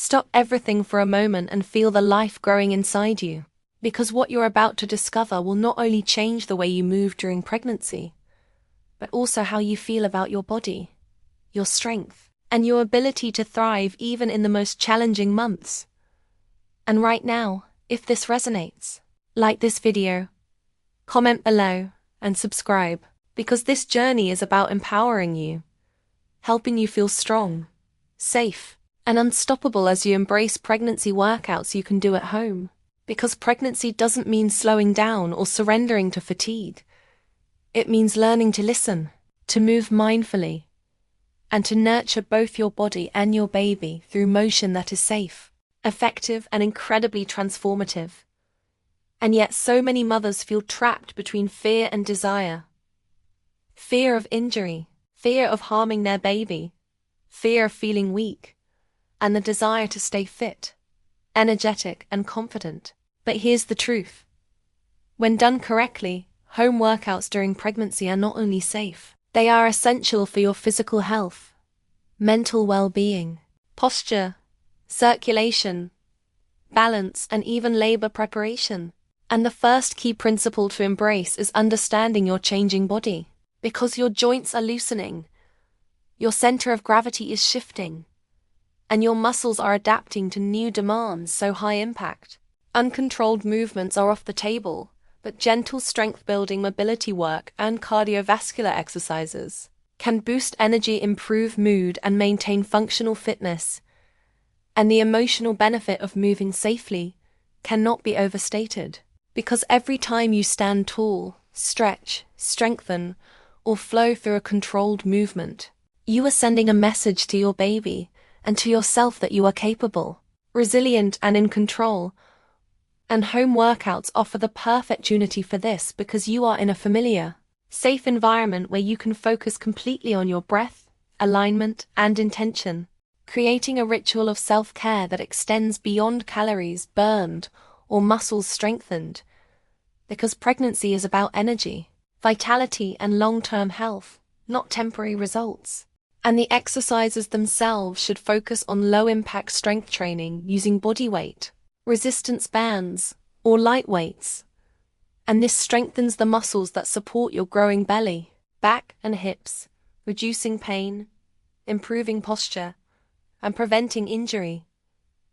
Stop everything for a moment and feel the life growing inside you. Because what you're about to discover will not only change the way you move during pregnancy, but also how you feel about your body, your strength, and your ability to thrive even in the most challenging months. And right now, if this resonates, like this video, comment below, and subscribe, because this journey is about empowering you, helping you feel strong, safe, and unstoppable as you embrace pregnancy workouts you can do at home. Because pregnancy doesn't mean slowing down or surrendering to fatigue. It means learning to listen, to move mindfully, and to nurture both your body and your baby through motion that is safe, effective, and incredibly transformative. And yet so many mothers feel trapped between fear and desire. Fear of injury, fear of harming their baby, fear of feeling weak, and the desire to stay fit, energetic, and confident. But here's the truth. When done correctly, home workouts during pregnancy are not only safe, they are essential for your physical health, mental well-being, posture, circulation, balance, and even labor preparation. And the first key principle to embrace is understanding your changing body. Because your joints are loosening, your center of gravity is shifting, and your muscles are adapting to new demands so high impact. Uncontrolled movements are off the table, but gentle strength-building mobility work and cardiovascular exercises can boost energy, improve mood, and maintain functional fitness. And the emotional benefit of moving safely cannot be overstated. Because every time you stand tall, stretch, strengthen, or flow through a controlled movement, you are sending a message to your baby and to yourself that you are capable, resilient, and in control. And home workouts offer the perfect opportunity for this because you are in a familiar, safe environment where you can focus completely on your breath, alignment, and intention, creating a ritual of self-care that extends beyond calories burned or muscles strengthened. Because pregnancy is about energy, vitality, and long-term health, not temporary results. And the exercises themselves should focus on low-impact strength training using body weight, resistance bands, or light weights. And this strengthens the muscles that support your growing belly, back, and hips, reducing pain, improving posture, and preventing injury.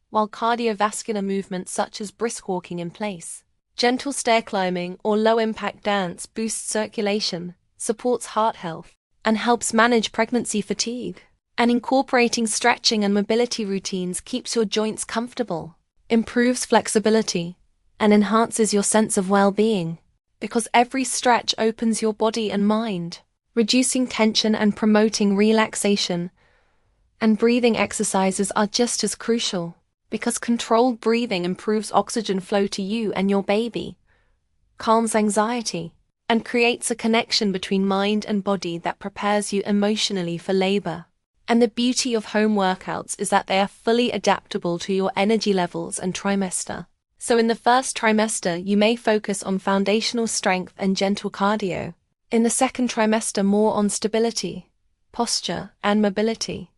While cardiovascular movements such as brisk walking in place, gentle stair climbing, or low-impact dance boosts circulation, supports heart health, and helps manage pregnancy fatigue. And incorporating stretching and mobility routines keeps your joints comfortable, improves flexibility, and enhances your sense of well-being. Because every stretch opens your body and mind, reducing tension and promoting relaxation. And breathing exercises are just as crucial, because controlled breathing improves oxygen flow to you and your baby, calms anxiety, and creates a connection between mind and body that prepares you emotionally for labor. And the beauty of home workouts is that they are fully adaptable to your energy levels and trimester. So in the first trimester, you may focus on foundational strength and gentle cardio. In the second trimester, more on stability, posture, and mobility.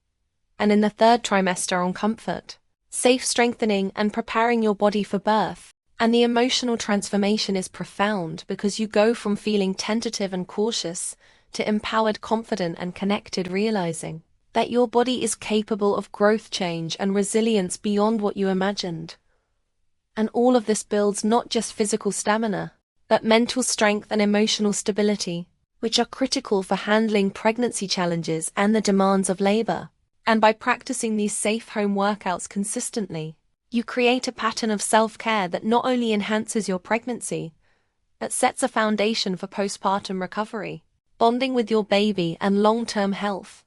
And in the third trimester, on comfort, safe strengthening, and preparing your body for birth. And the emotional transformation is profound because you go from feeling tentative and cautious to empowered, confident, and connected, realizing that your body is capable of growth, change, and resilience beyond what you imagined. And all of this builds not just physical stamina, but mental strength and emotional stability, which are critical for handling pregnancy challenges and the demands of labor. And by practicing these safe home workouts consistently, you create a pattern of self-care that not only enhances your pregnancy, but sets a foundation for postpartum recovery, bonding with your baby, and long-term health.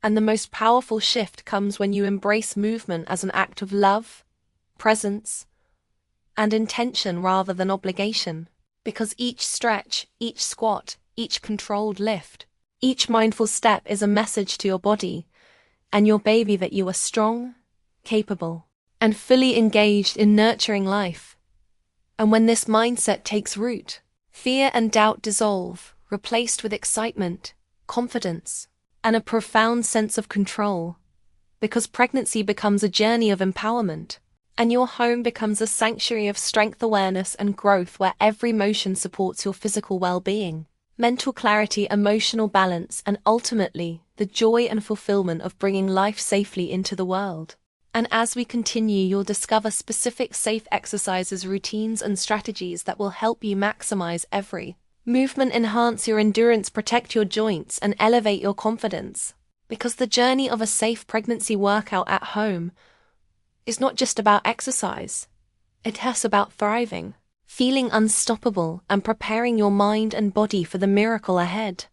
And the most powerful shift comes when you embrace movement as an act of love, presence, and intention rather than obligation. Because each stretch, each squat, each controlled lift, each mindful step is a message to your body and your baby that you are strong, capable, and fully engaged in nurturing life. And when this mindset takes root, fear and doubt dissolve, replaced with excitement, confidence, and a profound sense of control. because pregnancy becomes a journey of empowerment, and your home becomes a sanctuary of strength awareness and growth where every motion supports your physical well-being, mental clarity, emotional balance, and ultimately, the joy and fulfillment of bringing life safely into the world. And as we continue, you'll discover specific safe exercises, routines, and strategies that will help you maximize every movement, enhance your endurance, protect your joints, and elevate your confidence. Because the journey of a safe pregnancy workout at home is not just about exercise. It's about thriving, feeling unstoppable, and preparing your mind and body for the miracle ahead.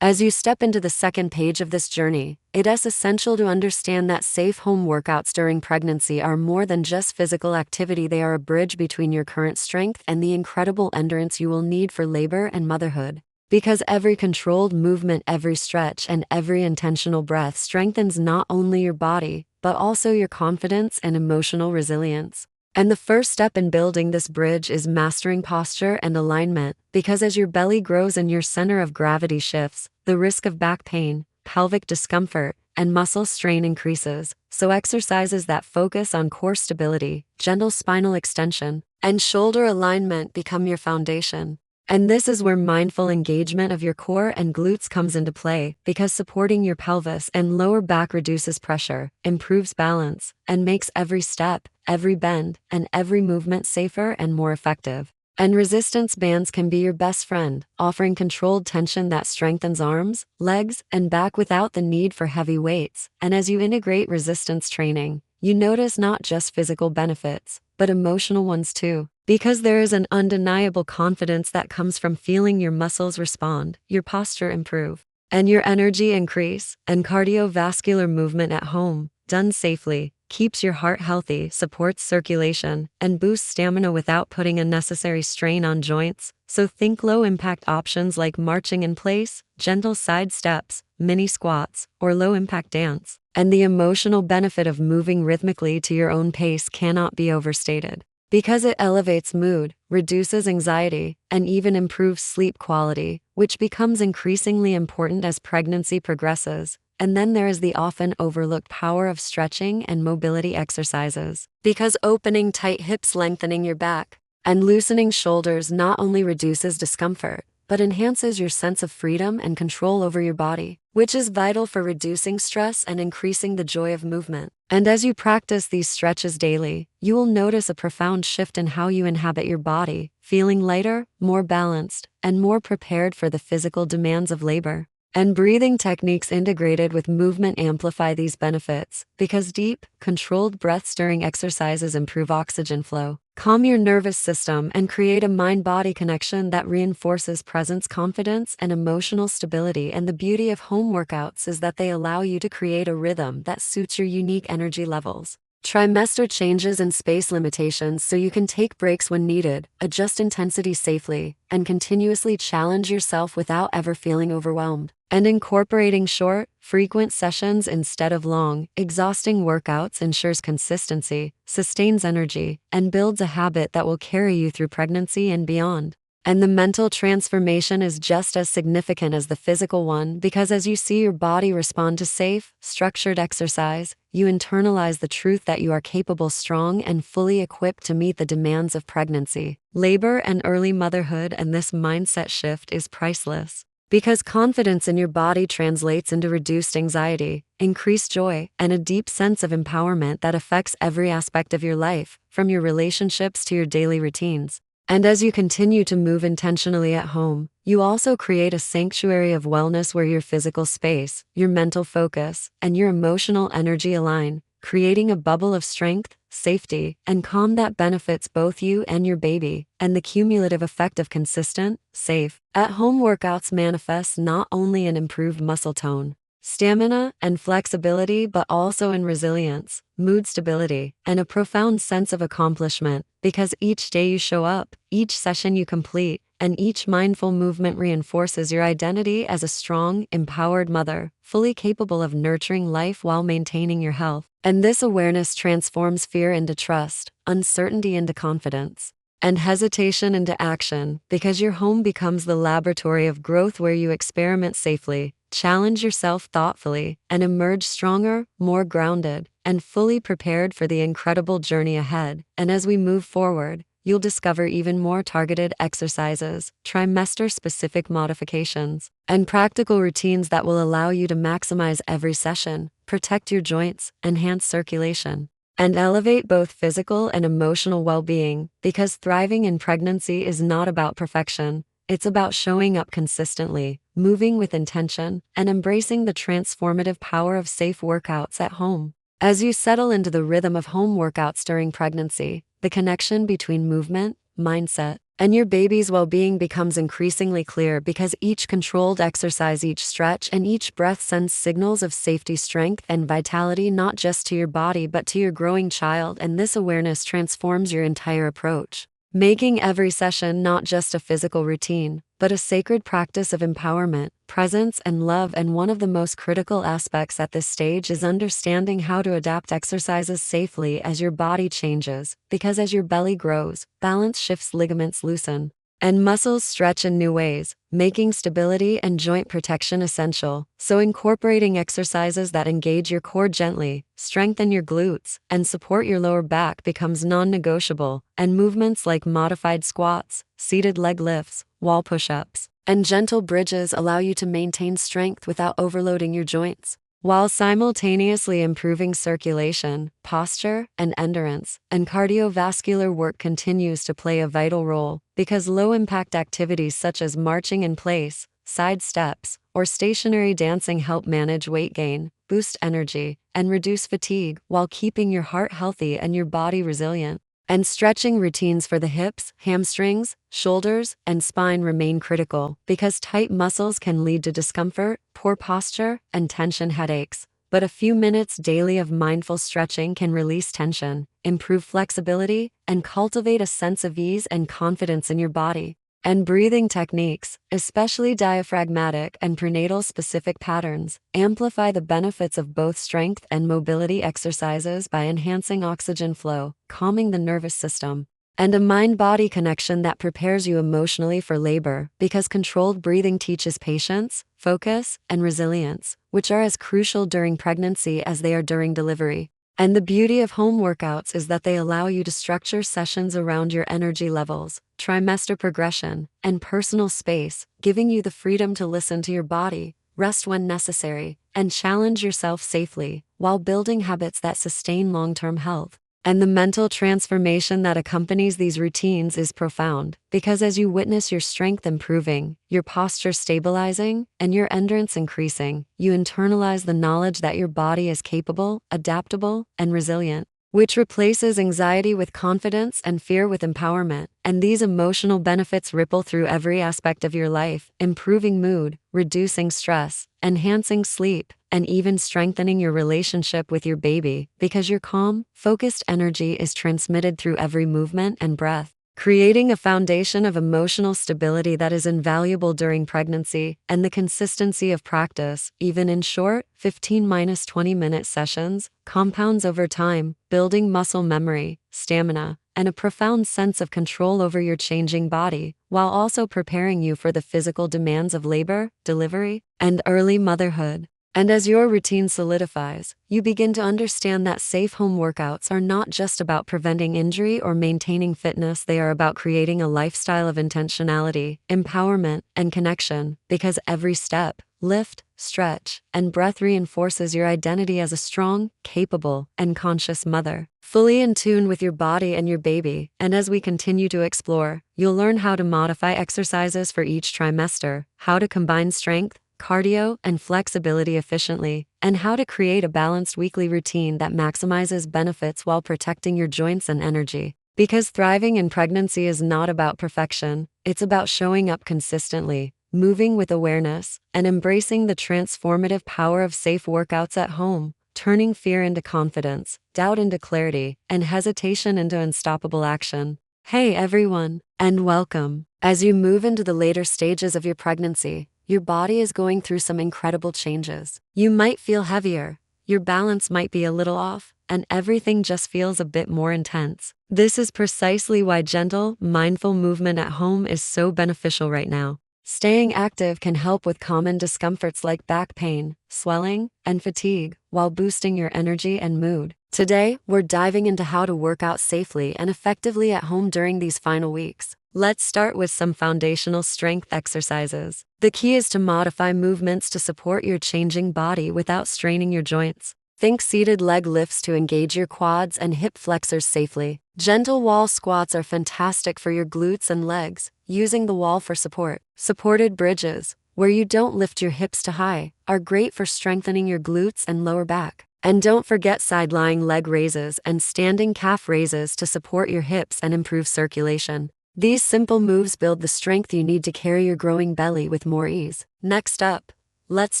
As you step into the second page of this journey, it is essential to understand that safe home workouts during pregnancy are more than just physical activity. They are a bridge between your current strength and the incredible endurance you will need for labor and motherhood. Because every controlled movement, every stretch, and every intentional breath strengthens not only your body, but also your confidence and emotional resilience. And the first step in building this bridge is mastering posture and alignment, because as your belly grows and your center of gravity shifts, the risk of back pain, pelvic discomfort, and muscle strain increases. So exercises that focus on core stability, gentle spinal extension, and shoulder alignment become your foundation. And this is where mindful engagement of your core and glutes comes into play, because supporting your pelvis and lower back reduces pressure, improves balance, and makes every step, every bend, and every movement safer and more effective. And resistance bands can be your best friend, offering controlled tension that strengthens arms, legs, and back without the need for heavy weights. And as you integrate resistance training, you notice not just physical benefits, but emotional ones too. Because there is an undeniable confidence that comes from feeling your muscles respond, your posture improve, and your energy increase. And cardiovascular movement at home, done safely, keeps your heart healthy, supports circulation, and boosts stamina without putting unnecessary strain on joints. So think low-impact options like marching in place, gentle side steps, mini squats, or low-impact dance. And the emotional benefit of moving rhythmically to your own pace cannot be overstated. Because it elevates mood, reduces anxiety, and even improves sleep quality, which becomes increasingly important as pregnancy progresses. And then there is the often overlooked power of stretching and mobility exercises. Because opening tight hips, lengthening your back, and loosening shoulders not only reduces discomfort, but enhances your sense of freedom and control over your body, which is vital for reducing stress and increasing the joy of movement. And as you practice these stretches daily, you will notice a profound shift in how you inhabit your body, feeling lighter, more balanced, and more prepared for the physical demands of labor. And breathing techniques integrated with movement amplify these benefits, because deep, controlled breaths during exercises improve oxygen flow, calm your nervous system, and create a mind-body connection that reinforces presence, confidence, and emotional stability. And the beauty of home workouts is that they allow you to create a rhythm that suits your unique energy levels. Trimester changes and space limitations, so you can take breaks when needed, adjust intensity safely, and continuously challenge yourself without ever feeling overwhelmed. And incorporating short, frequent sessions instead of long, exhausting workouts ensures consistency, sustains energy, and builds a habit that will carry you through pregnancy and beyond. And the mental transformation is just as significant as the physical one, because as you see your body respond to safe, structured exercise, you internalize the truth that you are capable, strong, and fully equipped to meet the demands of pregnancy, labor, and early motherhood. And this mindset shift is priceless, because confidence in your body translates into reduced anxiety, increased joy, and a deep sense of empowerment that affects every aspect of your life, from your relationships to your daily routines. And as you continue to move intentionally at home, you also create a sanctuary of wellness where your physical space, your mental focus, and your emotional energy align, creating a bubble of strength, safety, and calm that benefits both you and your baby. And the cumulative effect of consistent, safe, at-home workouts manifests not only in improved muscle tone, stamina, and flexibility, but also in resilience, mood stability, and a profound sense of accomplishment, because each day you show up, each session you complete, and each mindful movement reinforces your identity as a strong, empowered mother, fully capable of nurturing life while maintaining your health. And this awareness transforms fear into trust, uncertainty into confidence, and hesitation into action, because your home becomes the laboratory of growth where you experiment safely, Challenge yourself thoughtfully and emerge stronger, more grounded, and fully prepared for the incredible journey ahead. And as we move forward, you'll discover even more targeted exercises, trimester-specific modifications, and practical routines that will allow you to maximize every session, protect your joints, enhance circulation, and elevate both physical and emotional well-being, because thriving in pregnancy is not about perfection. It's about showing up consistently, moving with intention, and embracing the transformative power of safe workouts at home. As you settle into the rhythm of home workouts during pregnancy, the connection between movement, mindset, and your baby's well-being becomes increasingly clear, because each controlled exercise, each stretch, and each breath sends signals of safety, strength, and vitality, not just to your body but to your growing child, and this awareness transforms your entire approach, making every session not just a physical routine, but a sacred practice of empowerment, presence, and love. And one of the most critical aspects at this stage is understanding how to adapt exercises safely as your body changes, because as your belly grows, balance shifts, ligaments loosen, and muscles stretch in new ways, making stability and joint protection essential. So incorporating exercises that engage your core gently, strengthen your glutes, and support your lower back becomes non-negotiable, and movements like modified squats, seated leg lifts, wall push-ups, and gentle bridges allow you to maintain strength without overloading your joints, while simultaneously improving circulation, posture, and endurance. And cardiovascular work continues to play a vital role, because low-impact activities such as marching in place, side steps, or stationary dancing help manage weight gain, boost energy, and reduce fatigue, while keeping your heart healthy and your body resilient. And stretching routines for the hips, hamstrings, shoulders, and spine remain critical, because tight muscles can lead to discomfort, poor posture, and tension headaches. But a few minutes daily of mindful stretching can release tension, improve flexibility, and cultivate a sense of ease and confidence in your body. And breathing techniques, especially diaphragmatic and prenatal specific patterns, amplify the benefits of both strength and mobility exercises by enhancing oxygen flow, calming the nervous system, and a mind-body connection that prepares you emotionally for labor, because controlled breathing teaches patience, focus, and resilience, which are as crucial during pregnancy as they are during delivery. And the beauty of home workouts is that they allow you to structure sessions around your energy levels, trimester progression, and personal space, giving you the freedom to listen to your body, rest when necessary, and challenge yourself safely, while building habits that sustain long-term health. And the mental transformation that accompanies these routines is profound, because as you witness your strength improving, your posture stabilizing, and your endurance increasing, you internalize the knowledge that your body is capable, adaptable, and resilient, which replaces anxiety with confidence and fear with empowerment. And these emotional benefits ripple through every aspect of your life, improving mood, reducing stress, enhancing sleep, and even strengthening your relationship with your baby, because your calm, focused energy is transmitted through every movement and breath, creating a foundation of emotional stability that is invaluable during pregnancy. And the consistency of practice, even in short, 15-20-minute sessions, compounds over time, building muscle memory, stamina, and a profound sense of control over your changing body, while also preparing you for the physical demands of labor, delivery, and early motherhood. And as your routine solidifies, you begin to understand that safe home workouts are not just about preventing injury or maintaining fitness. They are about creating a lifestyle of intentionality, empowerment, and connection, because every step, lift, stretch, and breath reinforces your identity as a strong, capable, and conscious mother, fully in tune with your body and your baby. And as we continue to explore, you'll learn how to modify exercises for each trimester, how to combine strength, cardio, and flexibility efficiently, and how to create a balanced weekly routine that maximizes benefits while protecting your joints and energy. Because thriving in pregnancy is not about perfection, it's about showing up consistently, moving with awareness, and embracing the transformative power of safe workouts at home, turning fear into confidence, doubt into clarity, and hesitation into unstoppable action. Hey everyone, and welcome. As you move into the later stages of your pregnancy, your body is going through some incredible changes. You might feel heavier, your balance might be a little off, and everything just feels a bit more intense. This is precisely why gentle, mindful movement at home is so beneficial right now. Staying active can help with common discomforts like back pain, swelling, and fatigue, while boosting your energy and mood. Today, we're diving into how to work out safely and effectively at home during these final weeks. Let's start with some foundational strength exercises. The key is to modify movements to support your changing body without straining your joints. Think seated leg lifts to engage your quads and hip flexors safely. Gentle wall squats are fantastic for your glutes and legs, using the wall for support. Supported bridges, where you don't lift your hips to high, are great for strengthening your glutes and lower back. And don't forget side-lying leg raises and standing calf raises to support your hips and improve circulation. These simple moves build the strength you need to carry your growing belly with more ease. Next up, let's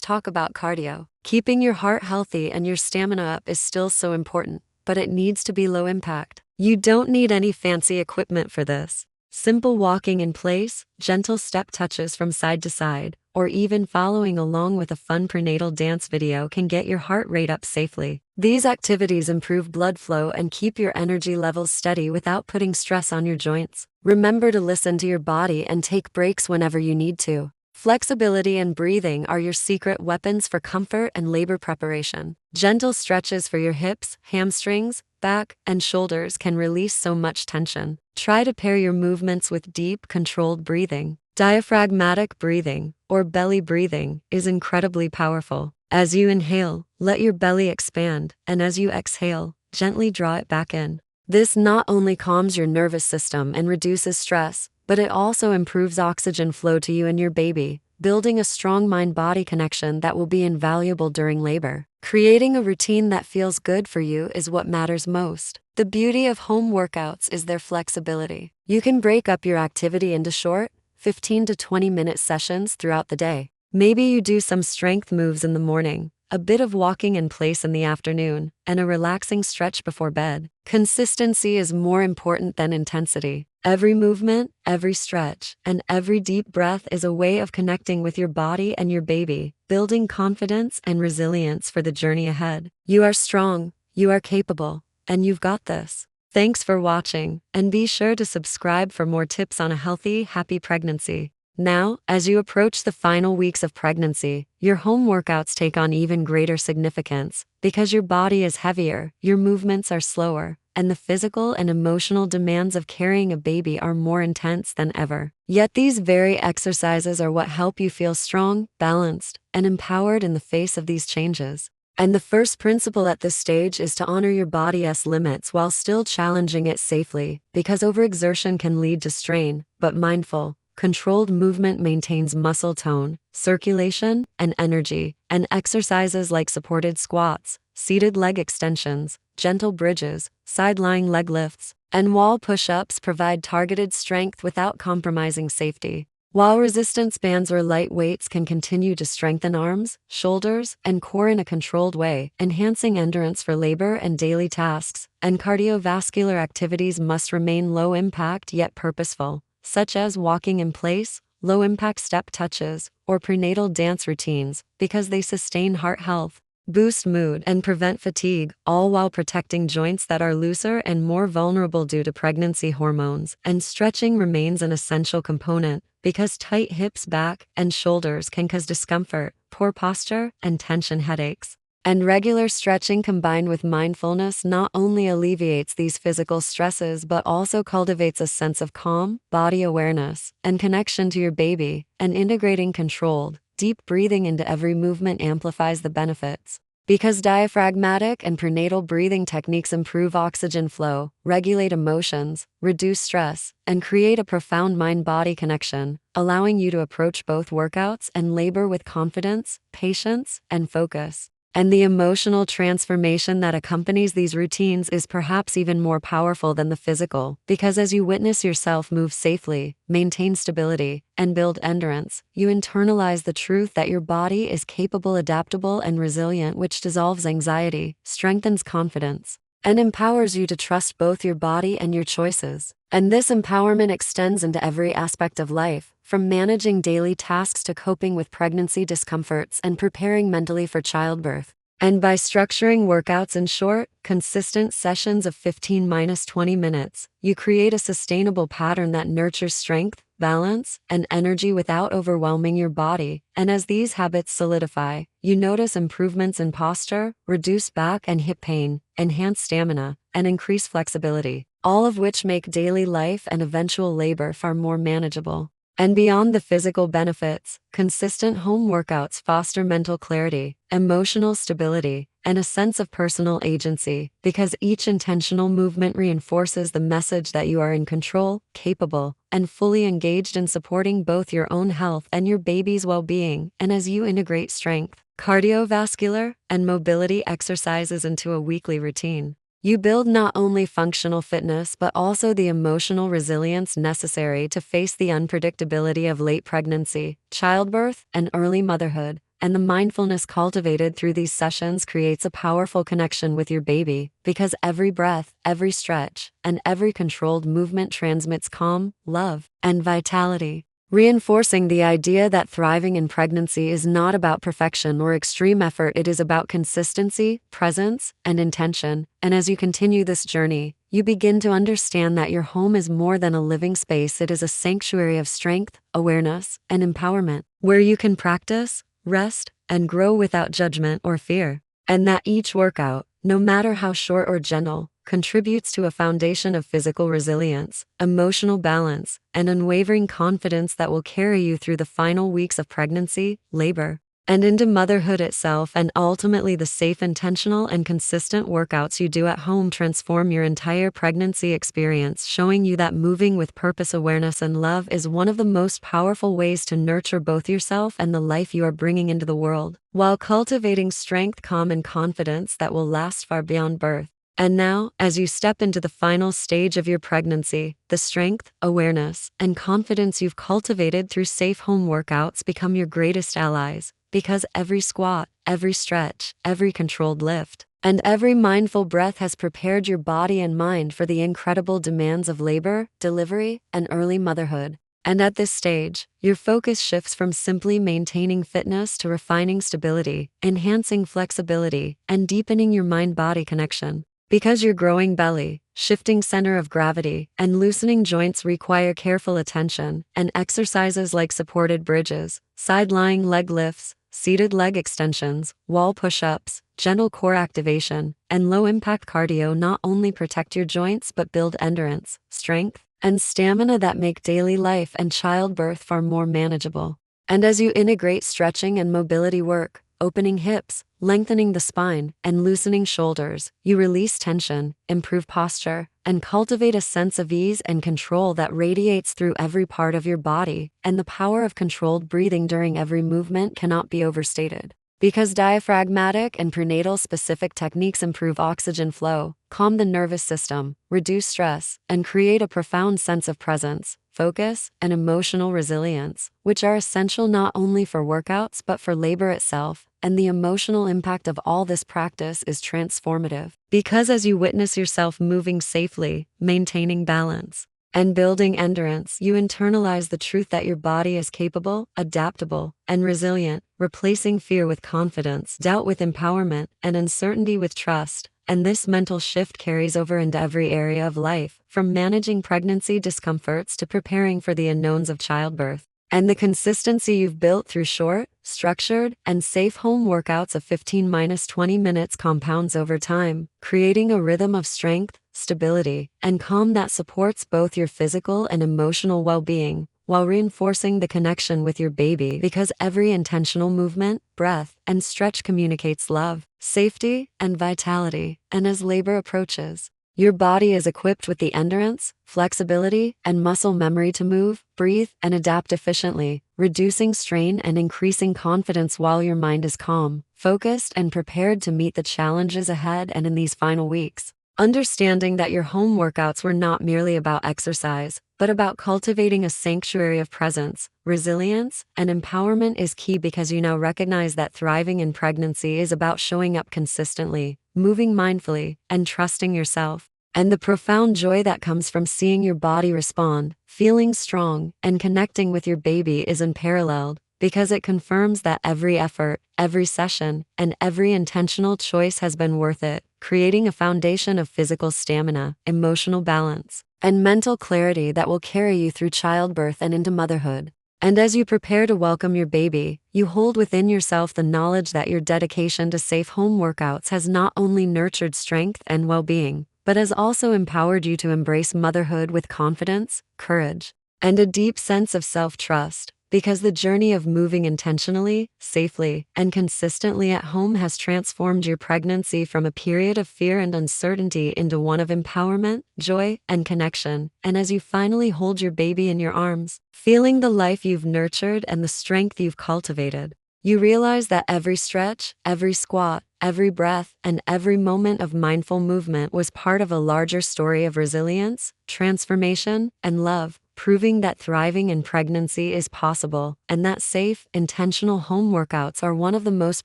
talk about cardio. Keeping your heart healthy and your stamina up is still so important, but it needs to be low impact. You don't need any fancy equipment for this. Simple walking in place, gentle step touches from side to side, or even following along with a fun prenatal dance video can get your heart rate up safely. These activities improve blood flow and keep your energy levels steady without putting stress on your joints. Remember to listen to your body and take breaks whenever you need to. Flexibility and breathing are your secret weapons for comfort and labor preparation. Gentle stretches for your hips, hamstrings, back, and shoulders can release so much tension. Try to pair your movements with deep, controlled breathing. Diaphragmatic breathing, or belly breathing, is incredibly powerful. As you inhale, let your belly expand, and as you exhale, gently draw it back in. This not only calms your nervous system and reduces stress, but it also improves oxygen flow to you and your baby, building a strong mind-body connection that will be invaluable during labor. Creating a routine that feels good for you is what matters most. The beauty of home workouts is their flexibility. You can break up your activity into short, 15 to 20-minute sessions throughout the day. Maybe you do some strength moves in the morning, a bit of walking in place in the afternoon, and a relaxing stretch before bed. Consistency is more important than intensity. Every movement, every stretch, and every deep breath is a way of connecting with your body and your baby, building confidence and resilience for the journey ahead. You are strong, you are capable, and you've got this. Thanks for watching, and be sure to subscribe for more tips on a healthy, happy pregnancy. Now, as you approach the final weeks of pregnancy, your home workouts take on even greater significance. Because your body is heavier, your movements are slower, and the physical and emotional demands of carrying a baby are more intense than ever. Yet these very exercises are what help you feel strong, balanced, and empowered in the face of these changes. And the first principle at this stage is to honor your body's limits while still challenging it safely, because overexertion can lead to strain, but mindful, controlled movement maintains muscle tone, circulation, and energy, and exercises like supported squats, seated leg extensions, gentle bridges, side-lying leg lifts, and wall push-ups provide targeted strength without compromising safety. While resistance bands or light weights can continue to strengthen arms, shoulders, and core in a controlled way, enhancing endurance for labor and daily tasks, and cardiovascular activities must remain low impact yet purposeful, such as walking in place, low-impact step touches, or prenatal dance routines, because they sustain heart health, boost mood, and prevent fatigue, all while protecting joints that are looser and more vulnerable due to pregnancy hormones. And stretching remains an essential component, because tight hips, back, and shoulders can cause discomfort, poor posture, and tension headaches. And regular stretching combined with mindfulness not only alleviates these physical stresses but also cultivates a sense of calm, body awareness, and connection to your baby, and integrating controlled, deep breathing into every movement amplifies the benefits. Because diaphragmatic and prenatal breathing techniques improve oxygen flow, regulate emotions, reduce stress, and create a profound mind-body connection, allowing you to approach both workouts and labor with confidence, patience, and focus. And the emotional transformation that accompanies these routines is perhaps even more powerful than the physical, because as you witness yourself move safely, maintain stability, and build endurance, you internalize the truth that your body is capable, adaptable, and resilient, which dissolves anxiety, strengthens confidence, and empowers you to trust both your body and your choices. And this empowerment extends into every aspect of life, from managing daily tasks to coping with pregnancy discomforts and preparing mentally for childbirth. And by structuring workouts in short, consistent sessions of 15-20 minutes, you create a sustainable pattern that nurtures strength, balance, and energy without overwhelming your body. And as these habits solidify, you notice improvements in posture, reduced back and hip pain, enhanced stamina, and increased flexibility, all of which make daily life and eventual labor far more manageable. And beyond the physical benefits, consistent home workouts foster mental clarity, emotional stability, and a sense of personal agency, because each intentional movement reinforces the message that you are in control, capable, and fully engaged in supporting both your own health and your baby's well-being. And as you integrate strength, cardiovascular, and mobility exercises into a weekly routine, you build not only functional fitness but also the emotional resilience necessary to face the unpredictability of late pregnancy, childbirth, and early motherhood. And the mindfulness cultivated through these sessions creates a powerful connection with your baby, because every breath, every stretch, and every controlled movement transmits calm, love, and vitality, reinforcing the idea that thriving in pregnancy is not about perfection or extreme effort. It is about consistency, presence, and intention. And as you continue this journey, you begin to understand that your home is more than a living space. It is a sanctuary of strength, awareness, and empowerment, where you can practice, rest, and grow without judgment or fear. And that each workout, no matter how short or gentle, contributes to a foundation of physical resilience, emotional balance, and unwavering confidence that will carry you through the final weeks of pregnancy, labor, and into motherhood itself. And ultimately, the safe, intentional, and consistent workouts you do at home transform your entire pregnancy experience, showing you that moving with purpose, awareness, and love is one of the most powerful ways to nurture both yourself and the life you are bringing into the world, while cultivating strength, calm, and confidence that will last far beyond birth. And now, as you step into the final stage of your pregnancy, the strength, awareness, and confidence you've cultivated through safe home workouts become your greatest allies, because every squat, every stretch, every controlled lift, and every mindful breath has prepared your body and mind for the incredible demands of labor, delivery, and early motherhood. And at this stage, your focus shifts from simply maintaining fitness to refining stability, enhancing flexibility, and deepening your mind-body connection. Because your growing belly, shifting center of gravity, and loosening joints require careful attention, and exercises like supported bridges, side-lying leg lifts, seated leg extensions, wall push-ups, gentle core activation, and low-impact cardio not only protect your joints but build endurance, strength, and stamina that make daily life and childbirth far more manageable. And as you integrate stretching and mobility work, opening hips, lengthening the spine, and loosening shoulders, you release tension, improve posture, and cultivate a sense of ease and control that radiates through every part of your body. And the power of controlled breathing during every movement cannot be overstated, because diaphragmatic and prenatal specific techniques improve oxygen flow, calm the nervous system, reduce stress, and create a profound sense of presence, focus, and emotional resilience, which are essential not only for workouts but for labor itself. And the emotional impact of all this practice is transformative, because as you witness yourself moving safely, maintaining balance, and building endurance, you internalize the truth that your body is capable, adaptable, and resilient, replacing fear with confidence, doubt with empowerment, and uncertainty with trust. And this mental shift carries over into every area of life, from managing pregnancy discomforts to preparing for the unknowns of childbirth. And the consistency you've built through short, structured, and safe home workouts of 15-20 minutes compounds over time, creating a rhythm of strength, stability, and calm that supports both your physical and emotional well-being, while reinforcing the connection with your baby, because every intentional movement, breath, and stretch communicates love, safety, and vitality. And as labor approaches, your body is equipped with the endurance, flexibility, and muscle memory to move, breathe, and adapt efficiently, reducing strain and increasing confidence, while your mind is calm, focused, and prepared to meet the challenges ahead. And in these final weeks, understanding that your home workouts were not merely about exercise, but about cultivating a sanctuary of presence, resilience, and empowerment is key, because you now recognize that thriving in pregnancy is about showing up consistently, moving mindfully, and trusting yourself. And the profound joy that comes from seeing your body respond, feeling strong, and connecting with your baby is unparalleled, because it confirms that every effort, every session, and every intentional choice has been worth it, creating a foundation of physical stamina, emotional balance, and mental clarity that will carry you through childbirth and into motherhood. And as you prepare to welcome your baby, you hold within yourself the knowledge that your dedication to safe home workouts has not only nurtured strength and well-being, but has also empowered you to embrace motherhood with confidence, courage, and a deep sense of self-trust, because the journey of moving intentionally, safely, and consistently at home has transformed your pregnancy from a period of fear and uncertainty into one of empowerment, joy, and connection. And as you finally hold your baby in your arms, feeling the life you've nurtured and the strength you've cultivated, you realize that every stretch, every squat, every breath, and every moment of mindful movement was part of a larger story of resilience, transformation, and love, proving that thriving in pregnancy is possible, and that safe, intentional home workouts are one of the most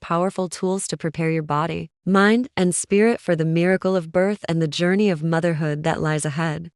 powerful tools to prepare your body, mind, and spirit for the miracle of birth and the journey of motherhood that lies ahead.